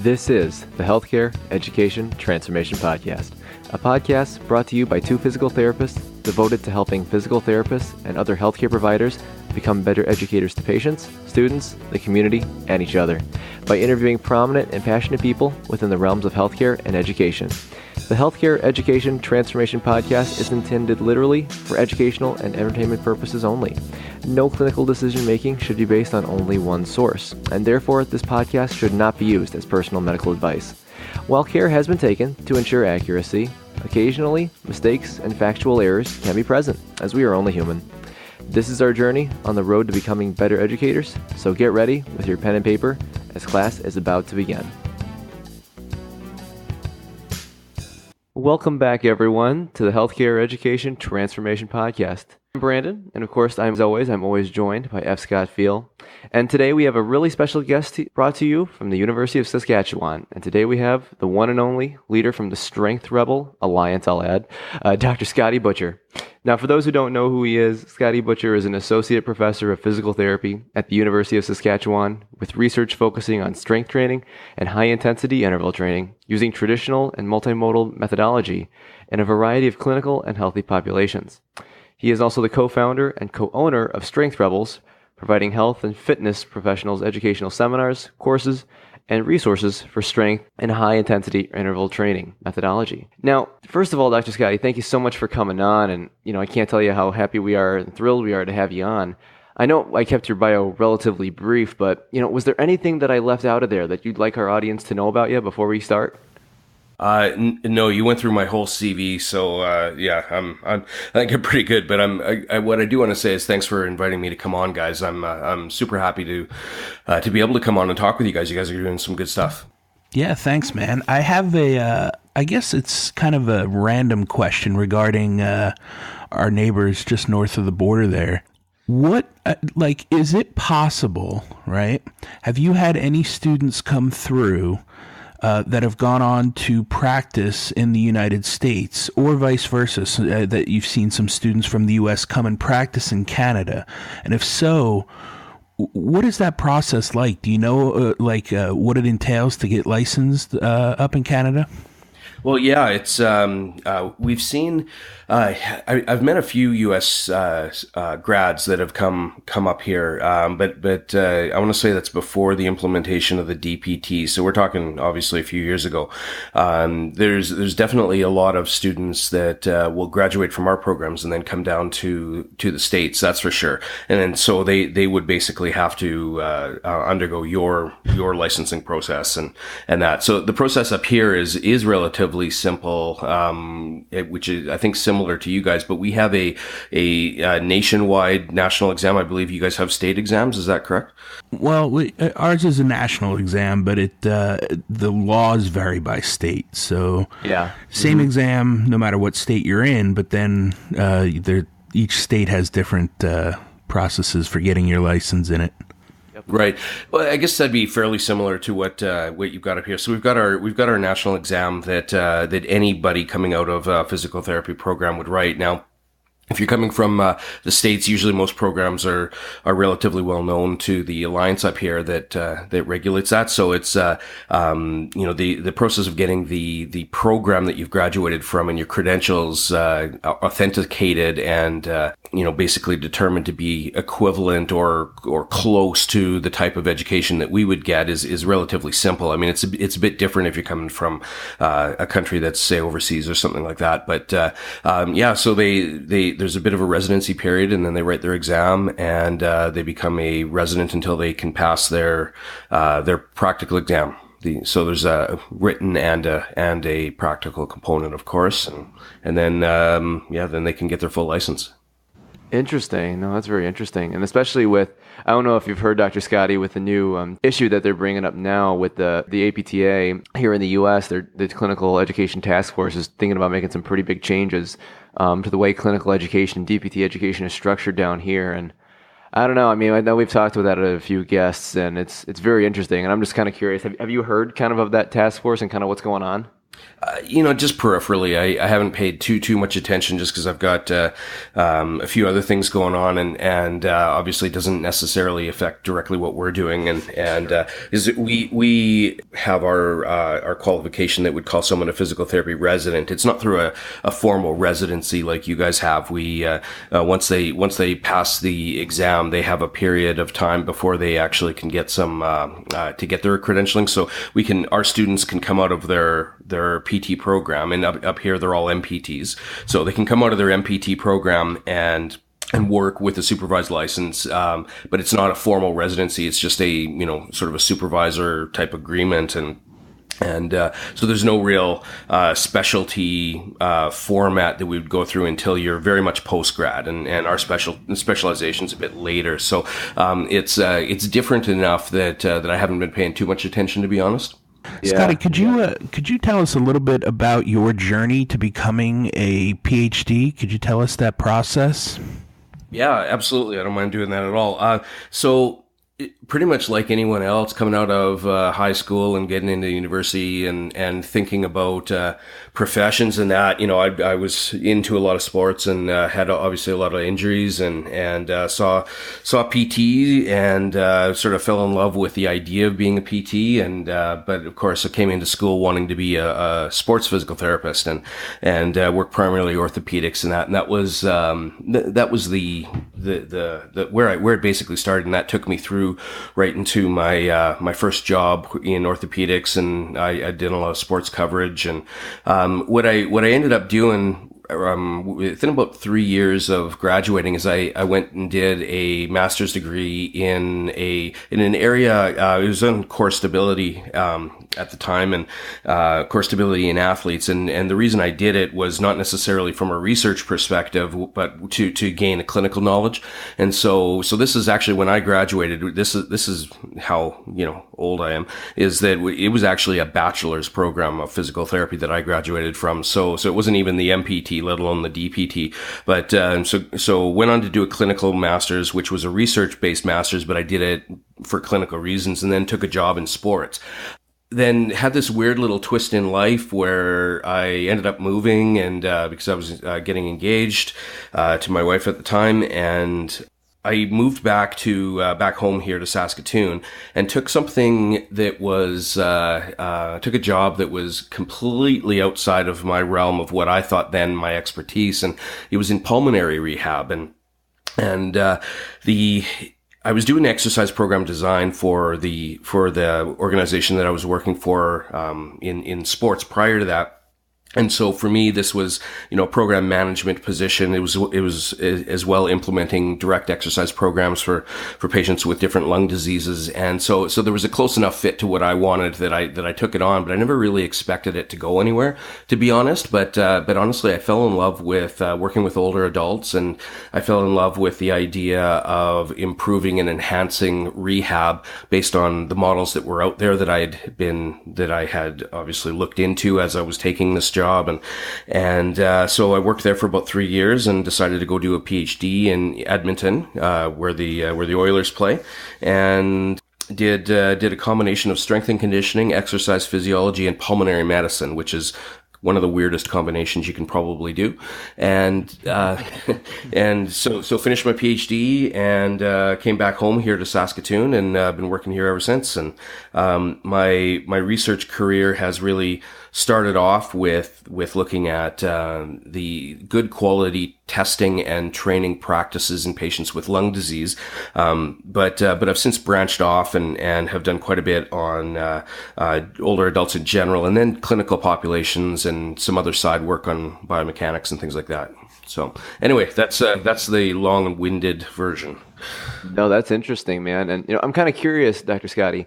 This is the Healthcare Education Transformation Podcast, a podcast brought to you by two physical therapists devoted to helping physical therapists and other healthcare providers become better educators to patients, students, the community, and each other by interviewing prominent and passionate people within the realms of healthcare and education. The Healthcare Education Transformation Podcast is intended literally for educational and entertainment purposes only. No clinical decision-making should be based on only one source, and therefore this podcast should not be used as personal medical advice. While care has been taken to ensure accuracy, occasionally mistakes and factual errors can be present, as we are only human. This is our journey on the road to becoming better educators, so get ready with your pen and paper as class is about to begin. Welcome back, everyone, to the Healthcare Education Transformation Podcast. I'm Brandon, and of course, I'm always joined by F. Scott Field. And today we have a really special guest brought to you from the University of Saskatchewan. And today we have the one and only leader from the Strength Rebel Alliance, I'll add, Dr. Scotty Butcher. Now, for those who don't know who he is, Scotty Butcher is an associate professor of physical therapy at the University of Saskatchewan with research focusing on strength training and high-intensity interval training using traditional and multimodal methodology in a variety of clinical and healthy populations. He is also the co-founder and co-owner of Strength Rebels, providing health and fitness professionals educational seminars, courses, and resources for strength and high-intensity interval training methodology. Now, first of all, Dr. Scotty, thank you so much for coming on, and I can't tell you how happy we are and thrilled we are to have you on. I know I kept your bio relatively brief, but was there anything that I left out of there that you'd like our audience to know about you before we start? No, you went through my whole CV, so yeah, I think I'm pretty good. But what I do want to say is thanks for inviting me to come on, guys. I'm super happy to be able to come on and talk with you guys. You guys are doing some good stuff. Yeah, thanks, man. I have I guess it's kind of a random question regarding our neighbors just north of the border there. What, is it possible, right? Have you had any students come through that have gone on to practice in the United States, or vice versa, so that you've seen some students from the U.S. come and practice in Canada? And if so, what is that process like? Do you know what it entails to get licensed up in Canada? Well, yeah, it's we've seen. I've met a few U.S. Grads that have come up here, but I want to say that's before the implementation of the DPT. So we're talking obviously a few years ago. There's definitely a lot of students that will graduate from our programs and then come down to the States. That's for sure. And then so they would basically have to undergo your licensing process and that. So the process up here is relatively simple, which is, I think, similar to you guys, but we have a nationwide national exam. I believe you guys have state exams. Is that correct? Well, ours is a national exam, but the laws vary by state. So yeah, same exam no matter what state you're in, but then each state has different processes for getting your license in it. Right. Well, I guess that'd be fairly similar to what you've got up here. So we've got our national exam that anybody coming out of a physical therapy program would write. Now, if you're coming from the States, usually most programs are relatively well known to the alliance up here that regulates that. So it's the process of getting the program that you've graduated from and your credentials authenticated and basically determined to be equivalent or close to the type of education that we would get is relatively simple. I mean, it's a bit different if you're coming from a country that's, say, overseas or something like that. But so there's a bit of a residency period, and then they write their exam, and they become a resident until they can pass their practical exam. So there's a written and a practical component, of course, and then then they can get their full license. Interesting. No, that's very interesting. And especially with, I don't know if you've heard, Dr. Scotty, with the new issue that they're bringing up now with the APTA here in the U.S., the Clinical Education Task Force is thinking about making some pretty big changes to the way clinical education, DPT education is structured down here. And I don't know. I mean, I know we've talked with that at a few guests, and it's very interesting. And I'm just kind of curious. Have you heard kind of that task force and kind of what's going on? Just peripherally. I haven't paid too much attention just because I've got a few other things going on, and obviously it doesn't necessarily affect directly what we're doing. And we have our qualification that would call someone a physical therapy resident. It's not through a formal residency like you guys have. We once they pass the exam, they have a period of time before they actually can get some to get their credentialing. So our students can come out of their PT program, and up here they're all MPTs, so they can come out of their MPT program and work with a supervised license, but it's not a formal residency. It's just a sort of a supervisor type agreement, and so there's no real specialty format that we would go through until you're very much post-grad, and our specialization's a bit later. So it's different enough that I haven't been paying too much attention, to be honest. Yeah. Scotty, could you tell us a little bit about your journey to becoming a PhD? Could you tell us that process? Yeah, absolutely. I don't mind doing that at all. So pretty much like anyone else coming out of high school and getting into university and thinking about professions and that, I was into a lot of sports and had obviously a lot of injuries and saw PT and sort of fell in love with the idea of being a PT, and but of course I came into school wanting to be a sports physical therapist and work primarily orthopedics and that was the where it basically started, and that took me through right into my first job in orthopedics, and I did a lot of sports coverage. And what I ended up doing within about 3 years of graduating is I went and did a master's degree in an area. It was on core stability at the time, and core stability in athletes. And the reason I did it was not necessarily from a research perspective, but to gain a clinical knowledge. And so this is actually when I graduated. This is how old I am. Is that it was actually a bachelor's program of physical therapy that I graduated from. So it wasn't even the MPT, let alone the DPT. But so went on to do a clinical master's, which was a research-based master's, but I did it for clinical reasons, and then took a job in sports. Then had this weird little twist in life where I ended up moving, and because I was getting engaged to my wife at the time, and I moved back home here to Saskatoon, and took something that was took a job that was completely outside of my realm of what I thought then my expertise, and it was in pulmonary rehab, and I was doing exercise program design for the organization that I was working for in sports prior to that. And so for me, this was, a program management position. It was as well implementing direct exercise programs for patients with different lung diseases. And so there was a close enough fit to what I wanted that I took it on, but I never really expected it to go anywhere, to be honest. But honestly, I fell in love with working with older adults, and I fell in love with the idea of improving and enhancing rehab based on the models that were out there that I had obviously looked into as I was taking this job. And so I worked there for about 3 years and decided to go do a PhD in Edmonton, where the Oilers play, and did a combination of strength and conditioning, exercise physiology, and pulmonary medicine, which is one of the weirdest combinations you can probably do. And so finished my PhD and came back home here to Saskatoon, and I've been working here ever since. And my research career has really started off with looking at the good quality testing and training practices in patients with lung disease. But I've since branched off and have done quite a bit on older adults in general, and then clinical populations and some other side work on biomechanics and things like that. So anyway, that's the long-winded version. No, that's interesting, man. And I'm kind of curious, Dr. Scotty,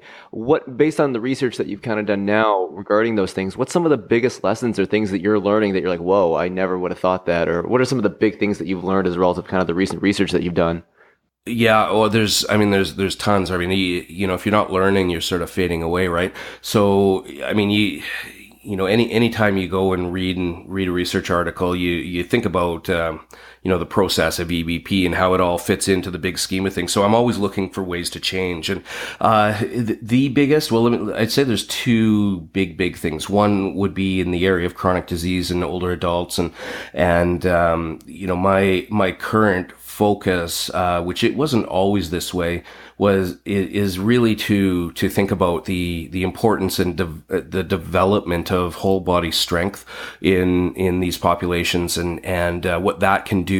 based on the research that you've kind of done now regarding those things, what's some of the biggest lessons or things that you're learning that you're like, whoa, I never would have thought that? Or what are some of the big things that you've learned as a result of kind of the recent research that you've done? Yeah, well, there's tons. I mean, if you're not learning, you're sort of fading away, right? So, I mean, anytime you go and read a research article, you think about, the process of EBP and how it all fits into the big scheme of things. So I'm always looking for ways to change. And, the biggest, I'd say there's two big things. One would be in the area of chronic disease in older adults. And my current focus, which it wasn't always this way, is really to think about the importance and the development of whole body strength in these populations, and what that can do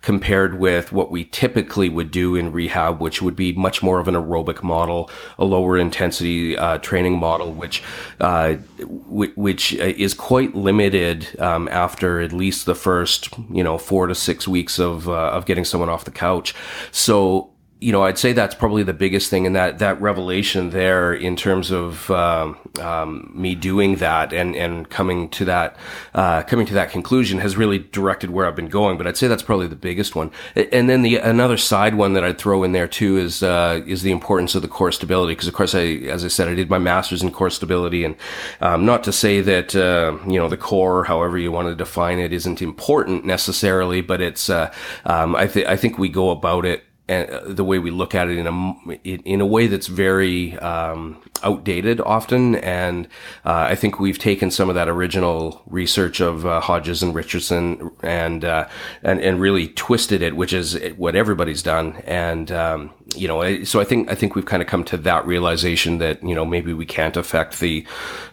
compared with what we typically would do in rehab, which would be much more of an aerobic model, a lower intensity training model, which is quite limited after at least the first 4 to 6 weeks of getting someone off the couch. So I'd say that's probably the biggest thing, and that revelation there in terms of me doing that and coming to that conclusion has really directed where I've been going. But I'd say that's probably the biggest one. And then another side one that I'd throw in there too is the importance of the core stability, because of course as I said, I did my master's in core stability, and not to say that the core, however you want to define it, isn't important necessarily, but it's I think we go about it, and the way we look at it in a way that's very outdated often, and I think we've taken some of that original research of Hodges and Richardson and really twisted it, which is what everybody's done. And so I think we've kind of come to that realization that maybe we can't affect the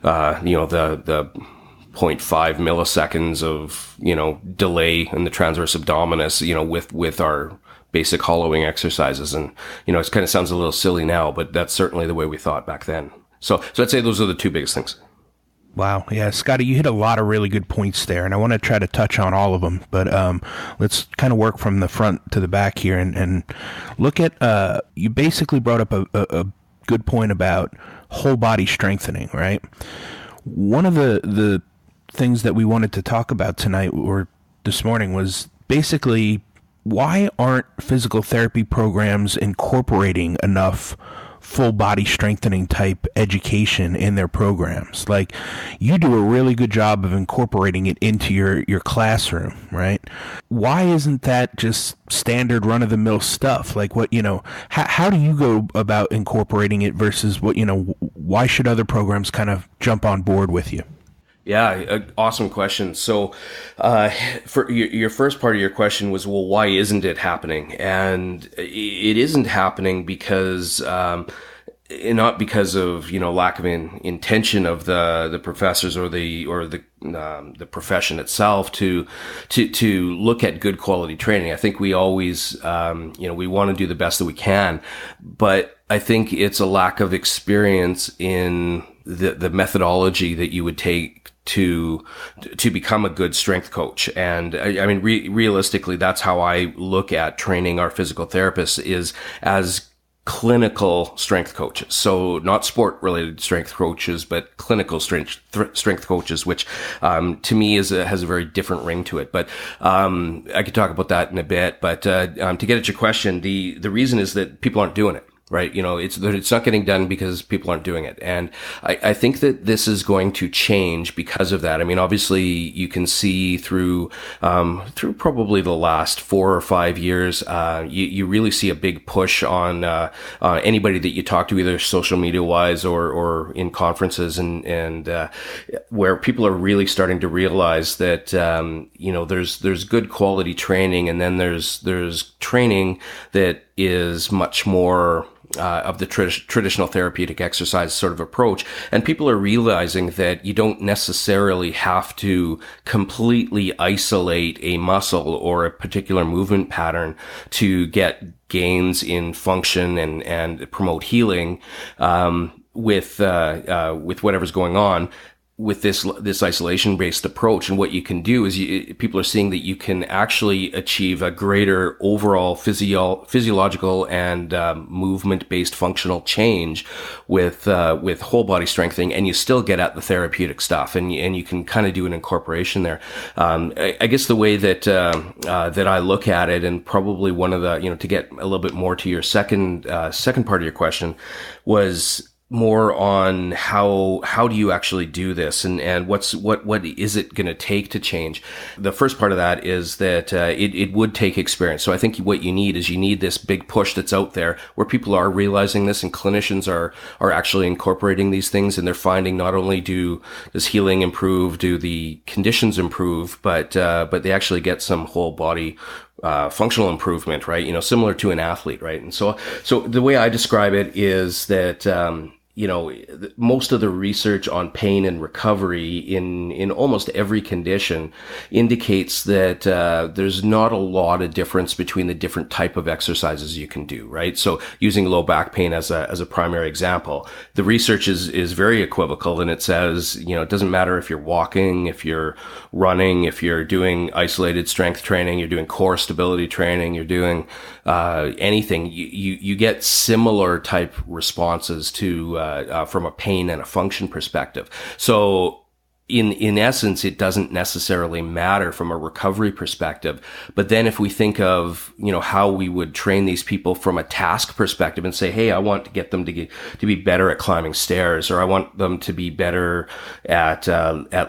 0.5 milliseconds of delay in the transverse abdominis with our basic hollowing exercises. And, it kind of sounds a little silly now, but that's certainly the way we thought back then. So I'd say those are the two biggest things. Wow. Yeah, Scotty, you hit a lot of really good points there, and I want to try to touch on all of them, but let's kind of work from the front to the back here and look at, you basically brought up a good point about whole body strengthening, right? One of the things that we wanted to talk about tonight or this morning was basically, why aren't physical therapy programs incorporating enough full body strengthening type education in their programs? Like, you do a really good job of incorporating it into your classroom, right? Why isn't that just standard run of the mill stuff? Like, what, how do you go about incorporating it versus what, why should other programs kind of jump on board with you? Yeah, awesome question. So, for your first part of your question was, well, why isn't it happening? And it isn't happening because, not because of, lack of intention of the professors or the profession itself to look at good quality training. I think we always, we want to do the best that we can, but I think it's a lack of experience in the methodology that you would take to become a good strength coach. And realistically, that's how I look at training our physical therapists, is as clinical strength coaches. So not sport related strength coaches, but clinical strength coaches, which, to me has a very different ring to it. But, I could talk about that in a bit, but, to get at your question, the reason is that people aren't doing it. Right. It's not getting done because people aren't doing it. And I think that this is going to change because of that. Obviously you can see through probably the last 4 or 5 years, you really see a big push on anybody that you talk to, either social media wise or in conferences, and where people are really starting to realize that, there's good quality training, and then there's training that is much more of the traditional therapeutic exercise sort of approach. And people are realizing that you don't necessarily have to completely isolate a muscle or a particular movement pattern to get gains in function and promote healing, with whatever's going on with this isolation-based approach. And what you can do is people are seeing that you can actually achieve a greater overall physiological and movement-based functional change with whole body strengthening, and you still get at the therapeutic stuff, and you can kind of do an incorporation there. I guess the way that I look at it, and probably one of the, to get a little bit more to your second part of your question, was more on how do you actually do this, and what is it going to take to change. The first part of that is that it would take experience. So I think what you need is this big push that's out there where people are realizing this, and clinicians are actually incorporating these things, and they're finding not only does healing improve, do the conditions improve, but they actually get some whole body functional improvement, right? Similar to an athlete, right? And so the way I describe it is that, most of the research on pain and recovery in almost every condition indicates that there's not a lot of difference between the different type of exercises you can do, right? So using low back pain as a primary example, the research is very equivocal, and it says, it doesn't matter if you're walking, if you're running, if you're doing isolated strength training, you're doing core stability training, you're doing anything, you get similar type responses to from a pain and a function perspective. So in essence, it doesn't necessarily matter from a recovery perspective. But then if we think of, how we would train these people from a task perspective and say, hey, I want to get them to be better at climbing stairs, or I want them to be better at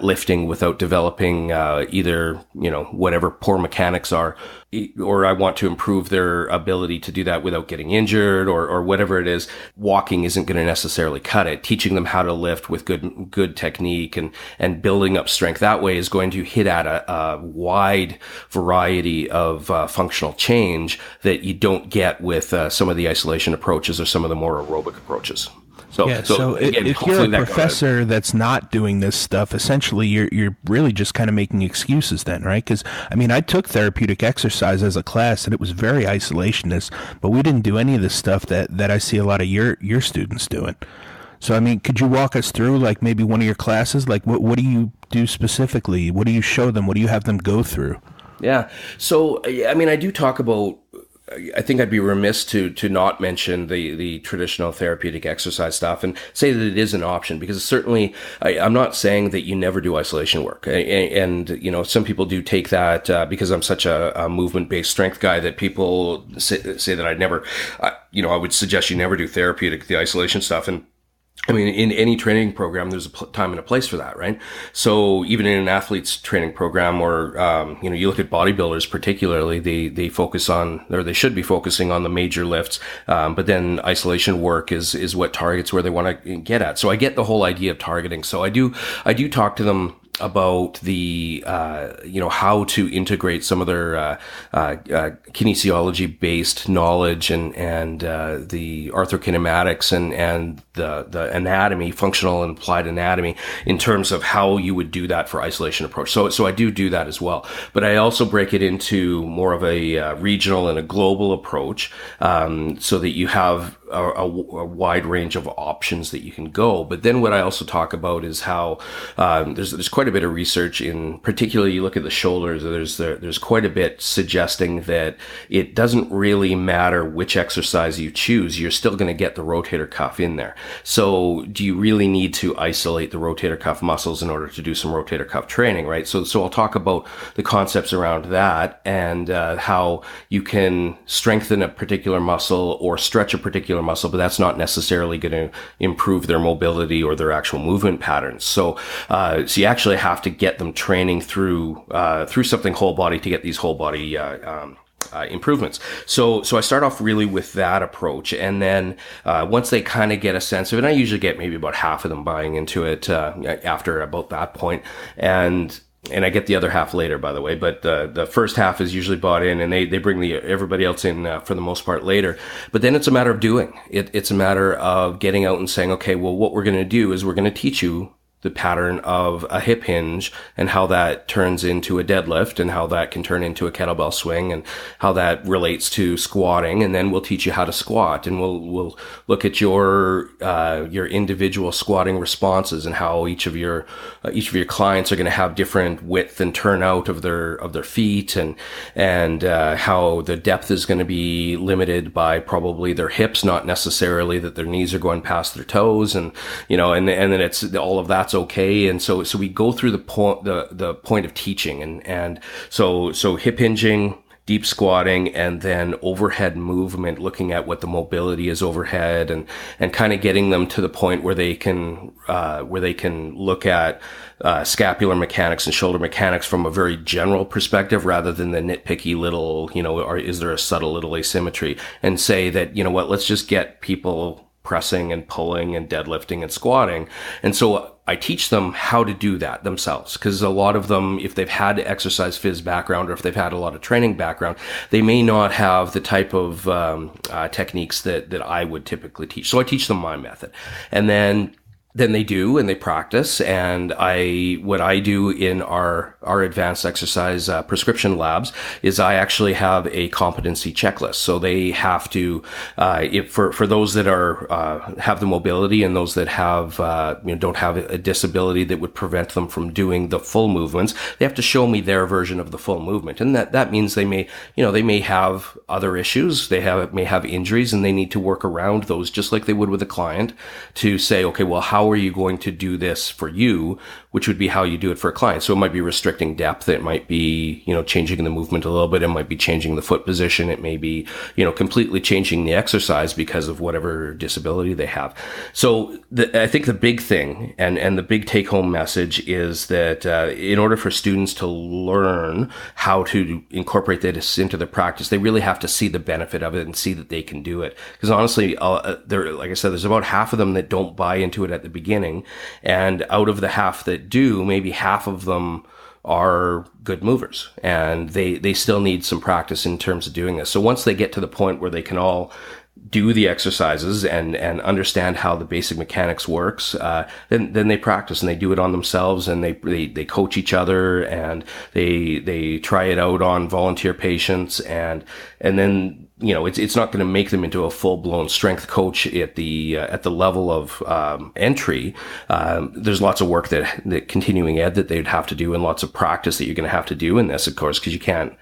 lifting without developing, either, whatever poor mechanics are, or I want to improve their ability to do that without getting injured, or whatever it is. Walking isn't going to necessarily cut it. Teaching them how to lift with good technique and building up strength that way is going to hit at a wide variety of functional change that you don't get with some of the isolation approaches or some of the more aerobic approaches. So again, if you're a professor that's not doing this stuff, essentially you're really just kind of making excuses then, right? Because, I took therapeutic exercise as a class, and it was very isolationist, but we didn't do any of the stuff that I see a lot of your students doing. So, could you walk us through, like, maybe one of your classes? Like, what do you do specifically? What do you show them? What do you have them go through? Yeah. So, I do talk about, I think I'd be remiss to not mention the traditional therapeutic exercise stuff and say that it is an option, because certainly I'm not saying that you never do isolation work. And some people do take that because I'm such a movement-based strength guy that people say that I'd never, I would suggest you never do the isolation stuff. And in any training program, there's a time and a place for that, right? So even in an athlete's training program, or, you look at bodybuilders particularly, they focus on, or they should be focusing on the major lifts. But then isolation work is what targets where they want to get at. So I get the whole idea of targeting. So I do talk to them about the, how to integrate some of their kinesiology-based knowledge and the arthrokinematics and the anatomy, functional and applied anatomy, in terms of how you would do that for isolation approach. So I do that as well. But I also break it into more of a regional and a global approach, so that you have a wide range of options that you can go. But then what I also talk about is how there's quite a bit of research in, particularly you look at the shoulders, there's quite a bit suggesting that it doesn't really matter which exercise you choose, you're still going to get the rotator cuff in there. So do you really need to isolate the rotator cuff muscles in order to do some rotator cuff training, right? So I'll talk about the concepts around that, and how you can strengthen a particular muscle or stretch a particular muscle, but that's not necessarily going to improve their mobility or their actual movement patterns. So you actually have to get them training through something whole body to get these whole body improvements. So I start off really with that approach, and then once they kind of get a sense of it, I usually get maybe about half of them buying into it after about that point, and I get the other half later, by the way, but the first half is usually bought in, and they bring everybody else in for the most part later. But then it's a matter of doing it. It's a matter of getting out and saying, okay, well, what we're going to do is we're going to teach you the pattern of a hip hinge and how that turns into a deadlift and how that can turn into a kettlebell swing and how that relates to squatting. And then we'll teach you how to squat, and we'll look at your individual squatting responses and how each of your clients are going to have different width and turnout of their feet, and how the depth is going to be limited by probably their hips, not necessarily that their knees are going past their toes, and then it's all of that's okay. And so we go through the point of teaching, and so hip hinging, deep squatting, and then overhead movement, looking at what the mobility is overhead, and kind of getting them to the point where they can look at scapular mechanics and shoulder mechanics from a very general perspective, rather than the nitpicky little, or is there a subtle little asymmetry, and say that, let's just get people pressing and pulling and deadlifting and squatting. And so I teach them how to do that themselves, because a lot of them, if they've had exercise phys background, or if they've had a lot of training background, they may not have the type of techniques that I would typically teach. So I teach them my method, and then they do, and they practice. And what I do in our advanced exercise prescription labs is I actually have a competency checklist. So they have to, for those that have the mobility, and those that have, don't have a disability that would prevent them from doing the full movements, they have to show me their version of the full movement. And that means they may have other issues. They may have injuries, and they need to work around those, just like they would with a client, to say, okay, well, how are you going to do this for you, which would be how you do it for a client. So it might be restricting depth. It might be, changing the movement a little bit. It might be changing the foot position. It may be, completely changing the exercise because of whatever disability they have. So I think the big thing and the big take home message is that in order for students to learn how to incorporate this into their practice, they really have to see the benefit of it and see that they can do it. Because honestly, like I said, there's about half of them that don't buy into it at the beginning. And out of the half that do, maybe half of them are good movers, and they still need some practice in terms of doing this. So once they get to the point where they can all do the exercises and understand how the basic mechanics works, then they practice, and they do it on themselves, and they coach each other, and they try it out on volunteer patients, and then it's not going to make them into a full-blown strength coach at the level of entry. There's lots of work that continuing ed that they'd have to do, and lots of practice that you're going to have to do in this, of course, because you can't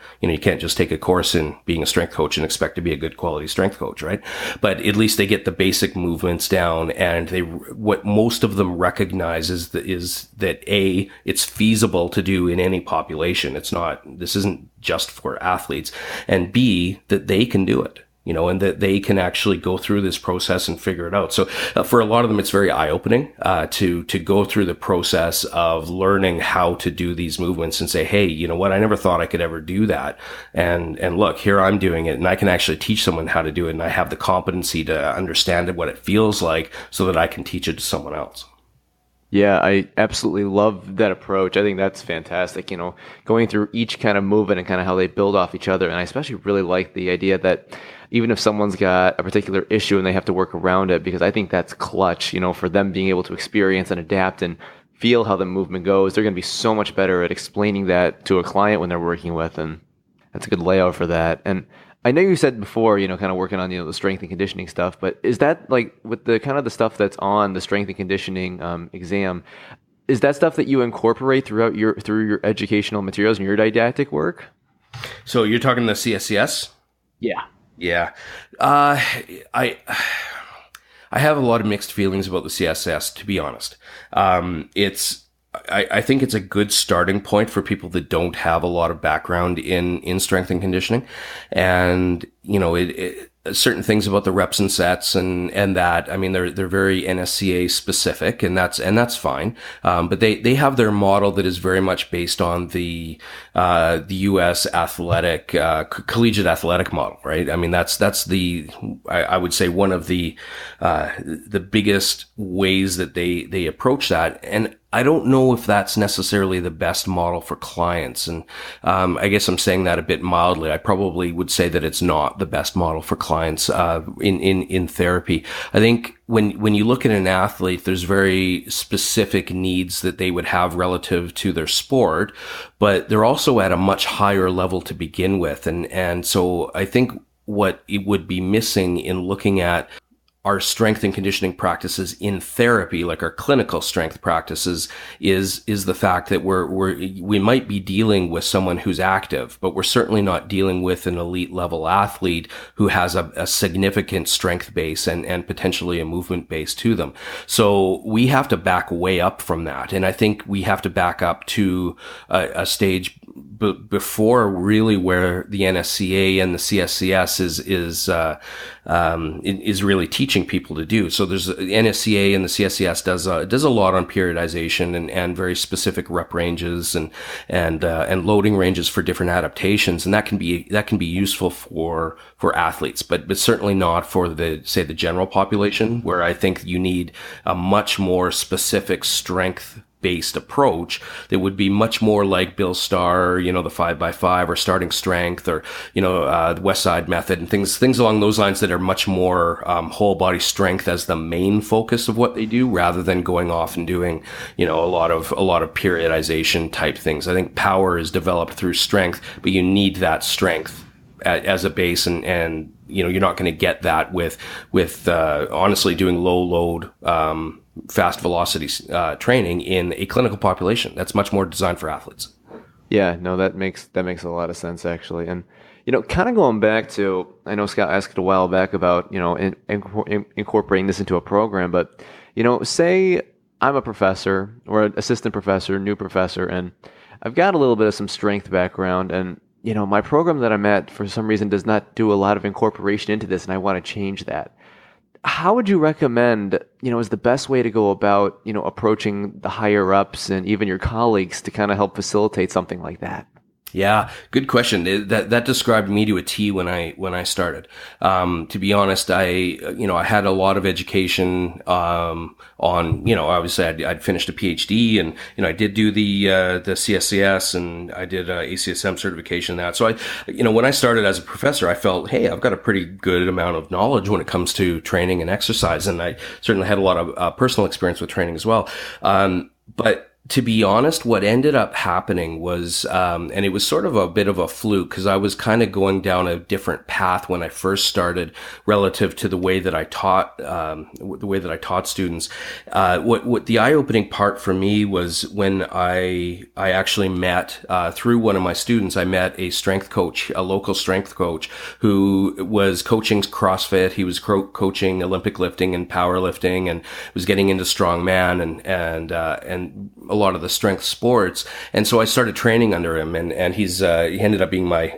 just take a course in being a strength coach and expect to be a good quality strength coach, right? But at least they get the basic movements down, and what most of them recognize is that A, it's feasible to do in any population. This isn't just for athletes, and B, that they can do it, and that they can actually go through this process and figure it out. So for a lot of them, it's very eye-opening to go through the process of learning how to do these movements and say, hey, you know what, I never thought I could ever do that. And look, here I'm doing it, and I can actually teach someone how to do it, and I have the competency to understand what it feels like so that I can teach it to someone else. Yeah, I absolutely love that approach. I think that's fantastic, going through each kind of movement and kind of how they build off each other. And I especially really like the idea that even if someone's got a particular issue and they have to work around it, because I think that's clutch, for them being able to experience and adapt and feel how the movement goes, they're going to be so much better at explaining that to a client when they're working with. And that's a good layout for that. And I know you said before, kind of working on, the strength and conditioning stuff, but is that like with the kind of the stuff that's on the strength and conditioning exam, is that stuff that you incorporate through your educational materials and your didactic work? So you're talking the CSCS? Yeah. Yeah. I have a lot of mixed feelings about the CSCS, to be honest. I think it's a good starting point for people that don't have a lot of background in strength and conditioning. And, certain things about the reps and sets and that, I mean, they're very NSCA specific, and that's fine. But they have their model that is very much based on the U.S. athletic, collegiate athletic model, right? I mean, that's I would say one of the biggest ways that they approach that. And I don't know if that's necessarily the best model for clients. And I guess I'm saying that a bit mildly. I probably would say that it's not the best model for clients in therapy. I think when you look at an athlete, there's very specific needs that they would have relative to their sport, but they're also at a much higher level to begin with. And so I think what it would be missing in looking at our strength and conditioning practices in therapy, like our clinical strength practices, is the fact that we might be dealing with someone who's active, but we're certainly not dealing with an elite level athlete who has a significant strength base and potentially a movement base to them. So we have to back way up from that. And I think we have to back up to a stage before really where the NSCA and the CSCS is really teaching people to do. So there's the NSCA and the CSCS does a lot on periodization and very specific rep ranges and loading ranges for different adaptations, and that can be useful for athletes, but certainly not for the general population, where I think you need a much more specific strength based approach that would be much more like Bill Starr, the 5x5 or starting strength, or the West Side method and things along those lines that are much more whole body strength as the main focus of what they do, rather than going off and doing a lot of periodization type things. I think power is developed through strength, but you need that strength as a base, and you're not going to get that with honestly doing low load fast velocity training in a clinical population. That's much more designed for athletes. Yeah, no, that makes a lot of sense, actually. And kind of going back to, I know Scott asked a while back about incorporating this into a program, but say I'm a professor or an assistant professor, new professor, and I've got a little bit of some strength background, and my program that I'm at for some reason does not do a lot of incorporation into this, and I want to change that. How would you recommend, is the best way to go about, approaching the higher ups and even your colleagues to kind of help facilitate something like that? Yeah, good question. That described me to a T when I started. To be honest, I had a lot of education, obviously I'd finished a PhD, and, I did do the CSCS, and I did ACSM certification and that. So when I started as a professor, I felt, hey, I've got a pretty good amount of knowledge when it comes to training and exercise. And I certainly had a lot of personal experience with training as well. But to be honest, what ended up happening was, and it was sort of a bit of a fluke, because I was kind of going down a different path when I first started relative to the way that I taught, students. What the eye-opening part for me was when I actually met, through one of my students, I met a strength coach, a local strength coach, who was coaching CrossFit. He was coaching Olympic lifting and powerlifting, and was getting into strongman and a lot of the strength sports. And so I started training under him, and he ended up being my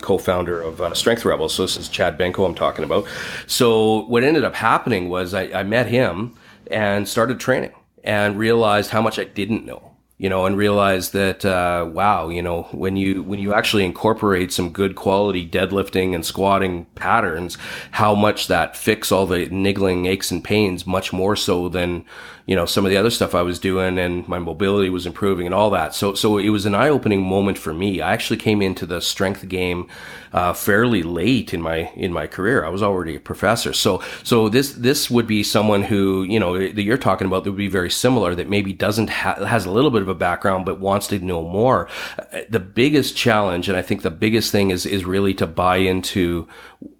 co-founder of Strength Rebels. So this is Chad Benko I'm talking about. So what ended up happening was I met him and started training, and realized how much I didn't know. And realize that, wow, when you actually incorporate some good quality deadlifting and squatting patterns, how much that fix all the niggling aches and pains, much more so than, some of the other stuff I was doing, and my mobility was improving and all that. So it was an eye-opening moment for me. I actually came into the strength game, fairly late in my career. I was already a professor. So this would be someone who, that you're talking about, that would be very similar, that maybe has a little bit of a background, but wants to know more. The biggest challenge, and I think the biggest thing is really to buy into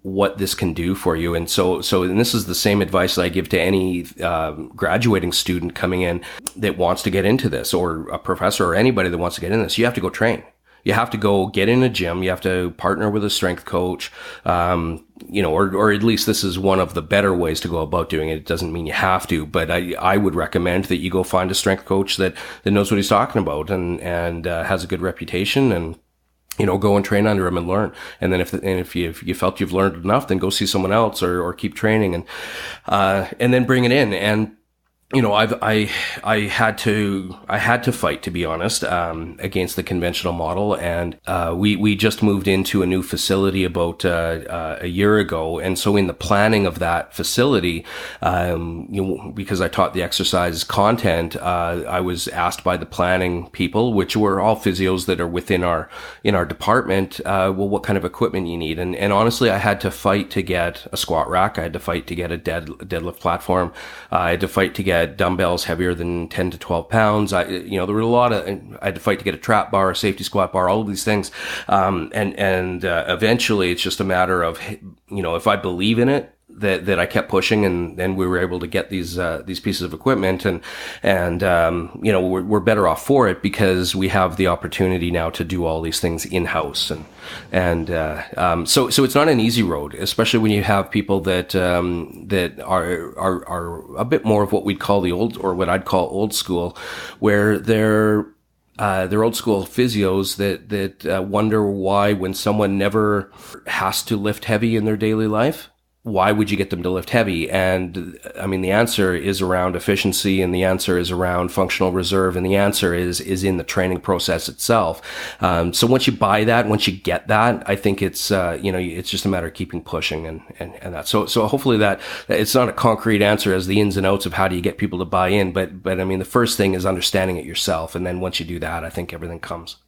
what this can do for you. And so this is the same advice that I give to any graduating student coming in that wants to get into this, or a professor, or anybody that wants to get in this. You have to go train. You have to go get in a gym. You have to partner with a strength coach, or at least this is one of the better ways to go about doing it. It doesn't mean you have to, but I would recommend that you go find a strength coach that knows what he's talking about and has a good reputation, and go and train under him and learn. And then if you felt you've learned enough, then go see someone else or keep training, and then bring it in. And I had to fight, to be honest, against the conventional model. And, we just moved into a new facility about, a year ago. And so in the planning of that facility, because I taught the exercise content, I was asked by the planning people, which were all physios that are within in our department, well, what kind of equipment you need. And honestly, I had to fight to get a squat rack. I had to fight to get a deadlift platform. I had to fight to get dumbbells heavier than 10 to 12 pounds. There were I had to fight to get a trap bar, a safety squat bar, all of these things. And eventually it's just a matter of, if I believe in it, that I kept pushing, and we were able to get these pieces of equipment, and we're better off for it because we have the opportunity now to do all these things in-house, so it's not an easy road, especially when you have people that are a bit more of what we'd call the old, or what I'd call old school, where they're old school physios that wonder why, when someone never has to lift heavy in their daily life, why would you get them to lift heavy? And I mean, the answer is around efficiency, and the answer is around functional reserve, and the answer is in the training process itself. So once you buy that, once you get that, I think it's it's just a matter of keeping pushing and that. So hopefully that it's not a concrete answer as the ins and outs of how do you get people to buy in, but I mean, the first thing is understanding it yourself, and then once you do that, I think everything comes.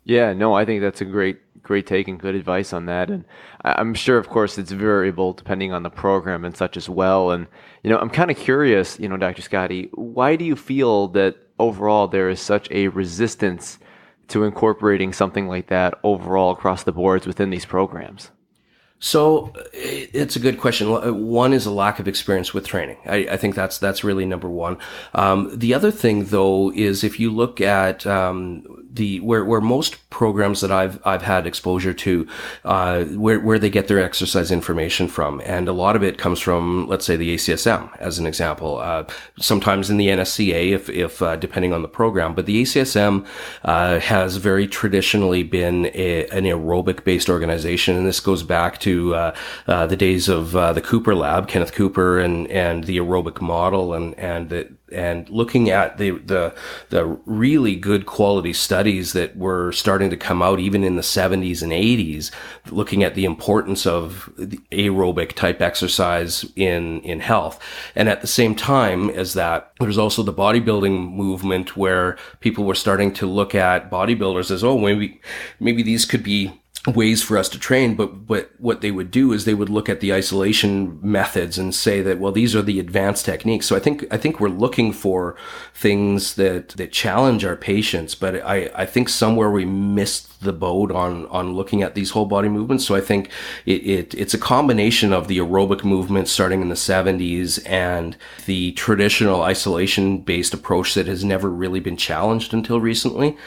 Yeah, no, I think that's a great take and good advice on that. And I'm sure, of course, it's variable depending on the program and such as well. And, I'm kind of curious, Dr. Scotty, why do you feel that overall there is such a resistance to incorporating something like that overall across the boards within these programs? So it's a good question. One is a lack of experience with training. I think that's really number one. The other thing, though, is if you look at where most programs that I've had exposure to, where they get their exercise information from, and a lot of it comes from, let's say, the ACSM as an example. Sometimes in the NSCA, if depending on the program, but the ACSM has very traditionally been an aerobic based organization, and this goes back to the days of the Cooper Lab, Kenneth Cooper, and the aerobic model, and looking at the really good quality studies that were starting to come out even in the 70s and 80s, looking at the importance of the aerobic type exercise in health. And at the same time as that, there's also the bodybuilding movement where people were starting to look at bodybuilders as, maybe these could be ways for us to train, but what they would do is they would look at the isolation methods and say that, well, these are the advanced techniques. So I think we're looking for things that challenge our patients, but I think somewhere we missed the boat on looking at these whole body movements. So I think it's a combination of the aerobic movement starting in the 70s and the traditional isolation based approach that has never really been challenged until recently.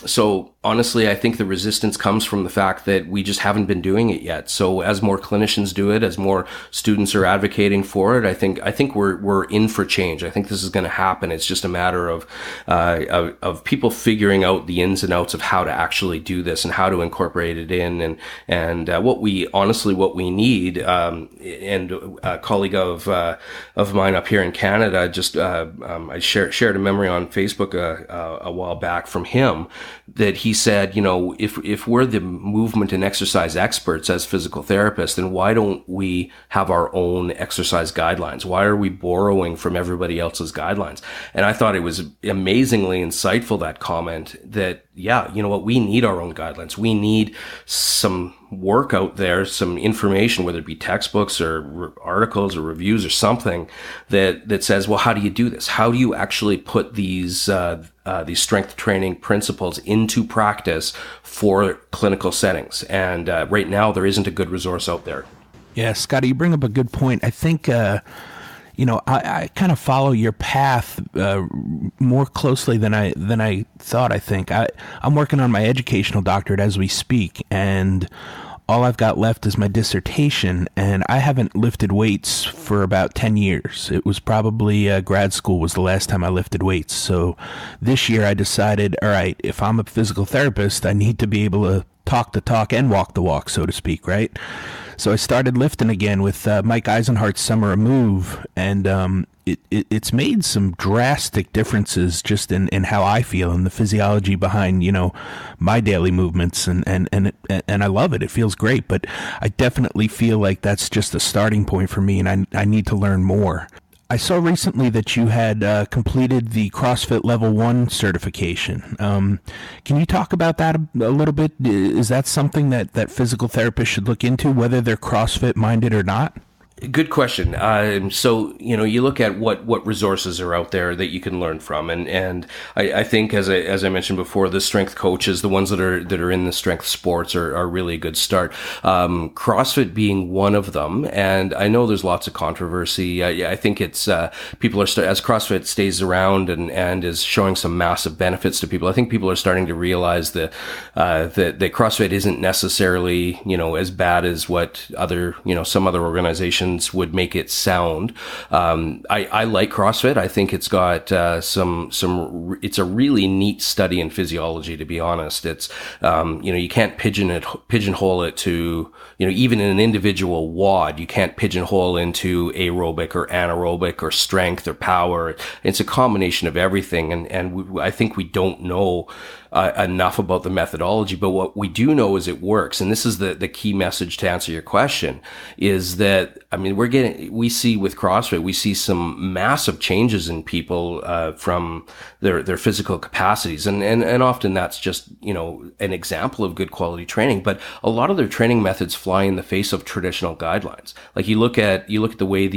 So honestly, I think the resistance comes from the fact that we just haven't been doing it yet. So as more clinicians do it, as more students are advocating for it, I think we're in for change. I think this is going to happen. It's just a matter of people figuring out the ins and outs of how to actually do this and how to incorporate it in, and what we need. And a colleague of mine up here in Canada just I shared a memory on Facebook a while back from him, that he said, if we're the movement and exercise experts as physical therapists, then why don't we have our own exercise guidelines? Why are we borrowing from everybody else's guidelines? And I thought it was amazingly insightful, that comment, that, we need our own guidelines. We need some work out there, some information, whether it be textbooks or articles or reviews or something that says, well, how do you do this? How do you actually put these strength training principles into practice for clinical settings? And right now, there isn't a good resource out there. Yeah, Scotty, you bring up a good point. I think, I kind of follow your path more closely than I thought. I think I'm working on my educational doctorate as we speak, and all I've got left is my dissertation, and I haven't lifted weights for about 10 years. It was probably grad school was the last time I lifted weights. So this year I decided, all right, if I'm a physical therapist, I need to be able to talk the talk and walk the walk, so to speak, right? So I started lifting again with Mike Eisenhardt's Summer of Move, and it's made some drastic differences just in how I feel and the physiology behind, my daily movements, and I love it. It feels great, but I definitely feel like that's just a starting point for me, and I need to learn more. I saw recently that you had completed the CrossFit Level 1 certification. Can you talk about that a little bit? Is that something that physical therapists should look into, whether they're CrossFit minded or not? Good question. So, you look at what resources are out there that you can learn from. And I think, as I mentioned before, the strength coaches, the ones that are in the strength sports are really a good start. CrossFit being one of them. And I know there's lots of controversy. I think it's, people are, as CrossFit stays around and is showing some massive benefits to people, I think people are starting to realize that CrossFit isn't necessarily, as bad as what some other organizations would make it sound. I like CrossFit. I think it's got it's a really neat study in physiology, to be honest. It's you can't pigeonhole it to, even in an individual WOD, you can't pigeonhole into aerobic or anaerobic or strength or power. It's a combination of everything, and I think we don't know enough about the methodology, but what we do know is it works. And this is the key message to answer your question, is that, we see with CrossFit, we see some massive changes in people, from their physical capacities. And often that's just, an example of good quality training, but a lot of their training methods fly in the face of traditional guidelines. Like you look at the way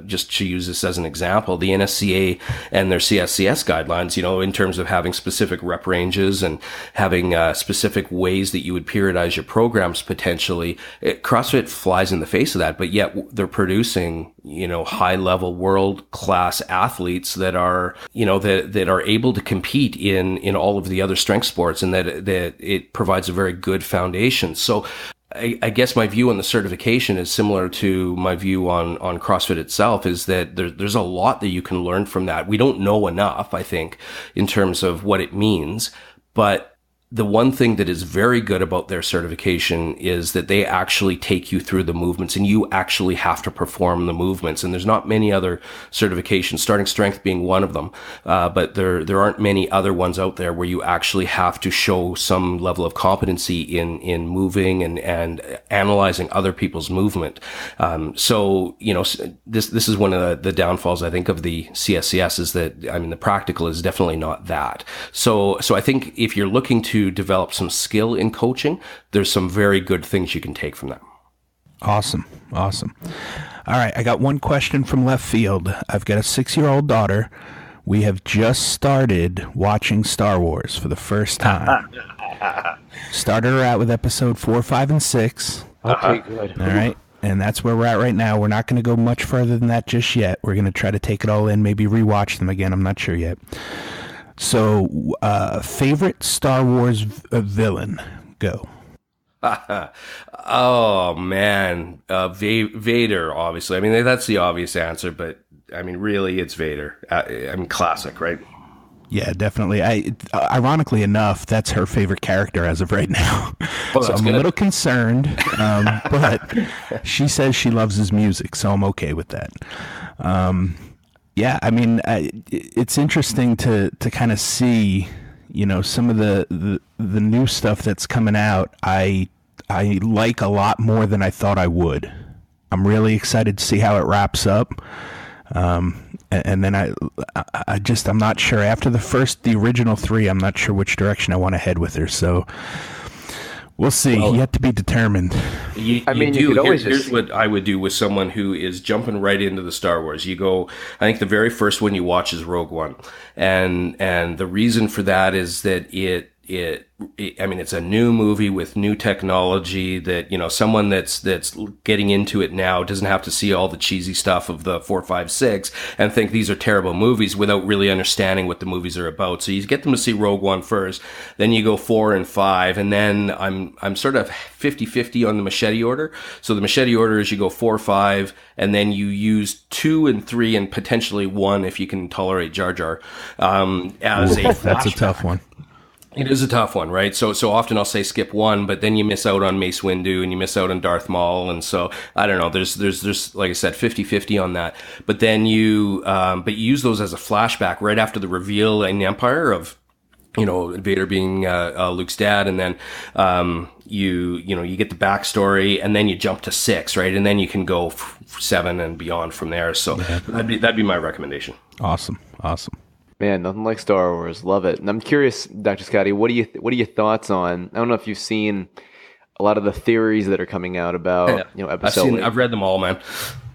just to use this as an example, the NSCA and their CSCS guidelines, in terms of having specific rep ranges and having specific ways that you would periodize your programs potentially. CrossFit flies in the face of that, but yet they're producing, high level world class athletes that are, that are able to compete in all of the other strength sports, and that it provides a very good foundation. So I guess my view on the certification is similar to my view on CrossFit itself, is that there's a lot that you can learn from that. We don't know enough, I think, in terms of what it means. But the one thing that is very good about their certification is that they actually take you through the movements, and you actually have to perform the movements. And there's not many other certifications, starting strength being one of them. But there aren't many other ones out there where you actually have to show some level of competency in moving and analyzing other people's movement. So, this is one of the downfalls, I think, of the CSCS, is that, the practical is definitely not that. So I think if you're looking to develop some skill in coaching, there's some very good things you can take from that. Awesome. All right, I got one question from left field. I've got a 6-year-old daughter. We have just started watching Star Wars for the first time. Started her out with episode 4, 5, and 6. Okay, good. All right. And that's where we're at right now. We're not going to go much further than that just yet. We're going to try to take it all in, maybe rewatch them again. I'm not sure yet. So, favorite Star Wars villain? Go. Oh, man. Vader, obviously. That's the obvious answer, but, really, it's Vader. Classic, right? Yeah, definitely. Ironically enough, that's her favorite character as of right now. Oh, so I'm a little concerned, but she says she loves his music, so I'm okay with that. Yeah, it's interesting to kind of see, some of the new stuff that's coming out. I like a lot more than I thought I would. I'm really excited to see how it wraps up. And then I'm not sure. After the original 3, I'm not sure which direction I want to head with her. So we'll see. Yet to be determined. Here's what I would do with someone who is jumping right into the Star Wars. You go, I think the very first one you watch is Rogue One. And the reason for that is that it's a new movie with new technology that, someone that's getting into it now doesn't have to see all the cheesy stuff of the 4, 5, 6 and think these are terrible movies without really understanding what the movies are about. So you get them to see Rogue One first, then you go 4 and 5, and then I'm sort of 50-50 on the machete order. So the machete order is you go 4, 5, and then you use 2 and 3 and potentially 1 if you can tolerate Jar Jar as a flashback. That's a tough one. It is a tough one, right? So often I'll say skip 1, but then you miss out on Mace Windu and you miss out on Darth Maul. And so, I don't know, there's like I said, 50-50 on that. But then you use those as a flashback right after the reveal in Empire of, Vader being Luke's dad, and then you get the backstory, and then you jump to 6, right? And then you can go 7 and beyond from there. So that'd be my recommendation. Awesome. Man, nothing like Star Wars. Love it. And I'm curious, Dr. Scotty, what are your thoughts on? I don't know if you've seen a lot of the theories that are coming out about episode. I've read them all, man.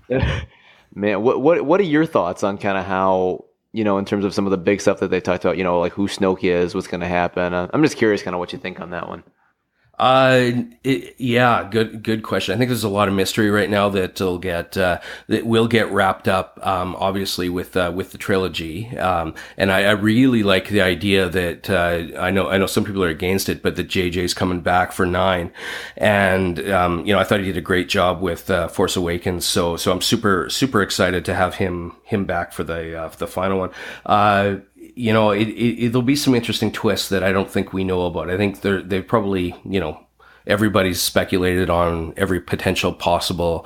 Man, what are your thoughts on kind of how, in terms of some of the big stuff that they talked about, like who Snoke is, what's going to happen? I'm just curious kind of what you think on that one. Yeah, good question. I think there's a lot of mystery right now that will get wrapped up, obviously with the trilogy. And I really like the idea that, I know some people are against it, but that JJ's coming back for 9. And, I thought he did a great job with, Force Awakens. So I'm super excited to have him back for the final one. There'll be some interesting twists that I don't think we know about. I think they probably, everybody's speculated on every potential possible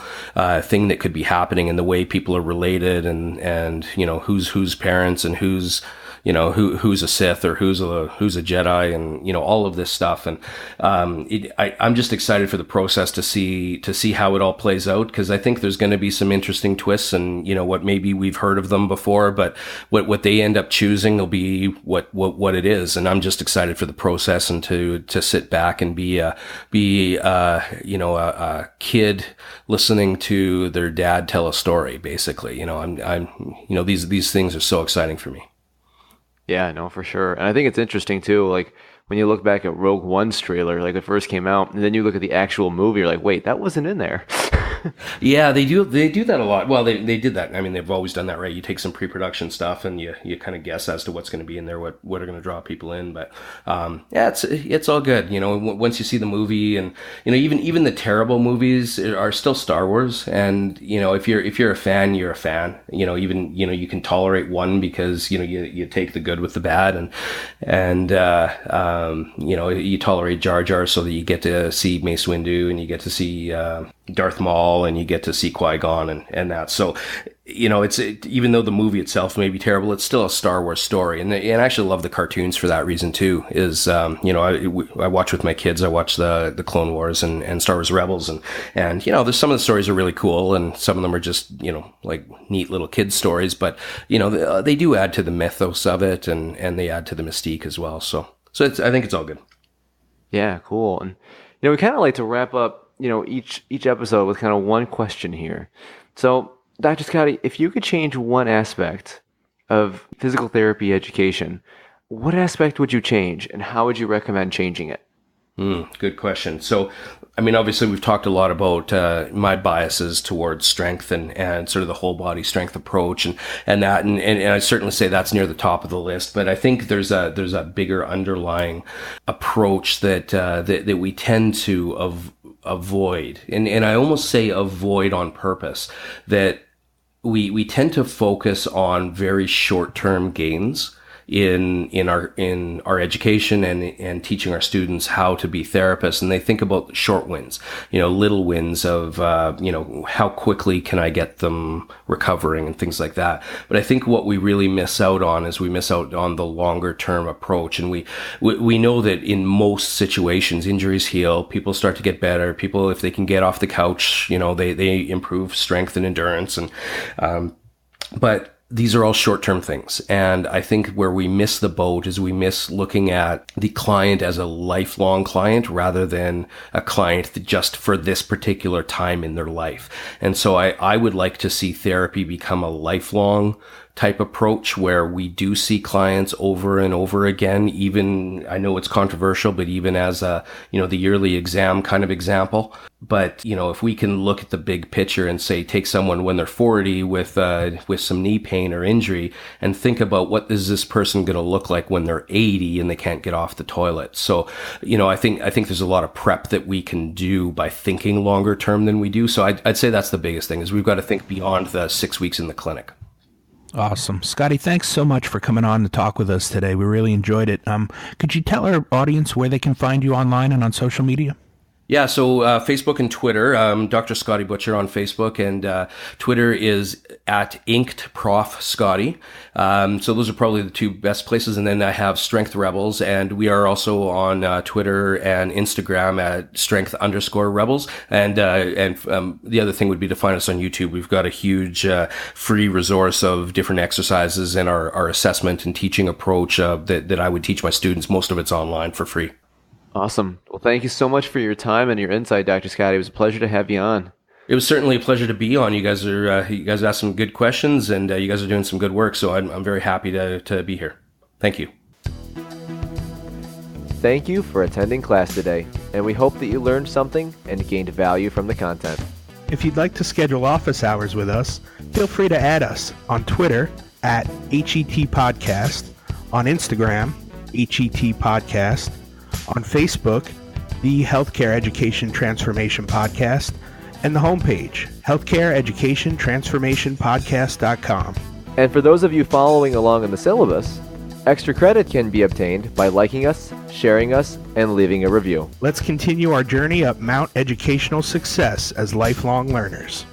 thing that could be happening and the way people are related and who's parents and who's a Sith or who's a Jedi and, all of this stuff. And, I'm just excited for the process to see how it all plays out. Cause I think there's going to be some interesting twists and, what maybe we've heard of them before, but what they end up choosing will be what it is. And I'm just excited for the process and to sit back and be a kid listening to their dad tell a story, basically. These things are so exciting for me. Yeah, no, for sure. And I think it's interesting too, like when you look back at Rogue One's trailer, like it first came out, and then you look at the actual movie, you're like, wait, that wasn't in there. Yeah, they do that a lot. Well, they did that. I mean, they've always done that, right? You take some pre-production stuff and you kind of guess as to what's going to be in there, what are going to draw people in. But yeah, it's all good. Once you see the movie, and even the terrible movies are still Star Wars. And if you're a fan, you're a fan. Even you can tolerate one because you take the good with the bad, and you tolerate Jar Jar so that you get to see Mace Windu and you get to see Darth Maul and you get to see Qui-Gon and that. So, even though the movie itself may be terrible, it's still a Star Wars story. And I actually love the cartoons for that reason too, I watch with my kids, I watch the Clone Wars and Star Wars Rebels and there's some of the stories are really cool and some of them are just, like neat little kid stories, but, they do add to the mythos of it and they add to the mystique as well. So I think it's all good. Yeah, cool. And, we kind of like to wrap up each episode with kind of one question here. So, Dr. Scotty, if you could change one aspect of physical therapy education, what aspect would you change and how would you recommend changing it? Good question. So, I mean, obviously we've talked a lot about my biases towards strength and sort of the whole body strength approach and that, and I certainly say that's near the top of the list. But I think there's a bigger underlying approach that we tend to avoid, and I almost say avoid on purpose, that we tend to focus on very short-term gains in our education and teaching our students how to be therapists. And they think about short wins, little wins of, how quickly can I get them recovering and things like that. But I think what we really miss out on is we miss out on the longer term approach. And we know that in most situations, injuries heal, people start to get better. People, if they can get off the couch, they improve strength and endurance. And, but these are all short-term things. And I think where we miss the boat is we miss looking at the client as a lifelong client rather than a client that just for this particular time in their life. And so I would like to see therapy become a lifelong type approach where we do see clients over and over again. Even, I know it's controversial, but even as the yearly exam kind of example. But, if we can look at the big picture and say, take someone when they're 40 with some knee pain or injury and think about what is this person going to look like when they're 80 and they can't get off the toilet. So, I think there's a lot of prep that we can do by thinking longer term than we do. So I'd say that's the biggest thing is we've got to think beyond the 6 weeks in the clinic. Awesome. Scotty, thanks so much for coming on to talk with us today. We really enjoyed it. Could you tell our audience where they can find you online and on social media? Yeah, so Facebook and Twitter, Dr. Scotty Butcher on Facebook, and Twitter is at Inked Prof Scotty. So those are probably the two best places. And then I have Strength Rebels, and we are also on Twitter and Instagram at Strength_Rebels. And the other thing would be to find us on YouTube. We've got a huge free resource of different exercises and our assessment and teaching approach that I would teach my students. Most of it's online for free. Awesome. Well, thank you so much for your time and your insight, Dr. Scotty. It was a pleasure to have you on. It was certainly a pleasure to be on. You guys asked some good questions, and you guys are doing some good work. So I'm very happy to be here. Thank you. Thank you for attending class today, and we hope that you learned something and gained value from the content. If you'd like to schedule office hours with us, feel free to add us on Twitter at HET Podcast, on Instagram, HET Podcast, on Facebook, the Healthcare Education Transformation Podcast, and the homepage, healthcareeducationtransformationpodcast.com. And for those of you following along in the syllabus, extra credit can be obtained by liking us, sharing us, and leaving a review. Let's continue our journey up Mount Educational Success as lifelong learners.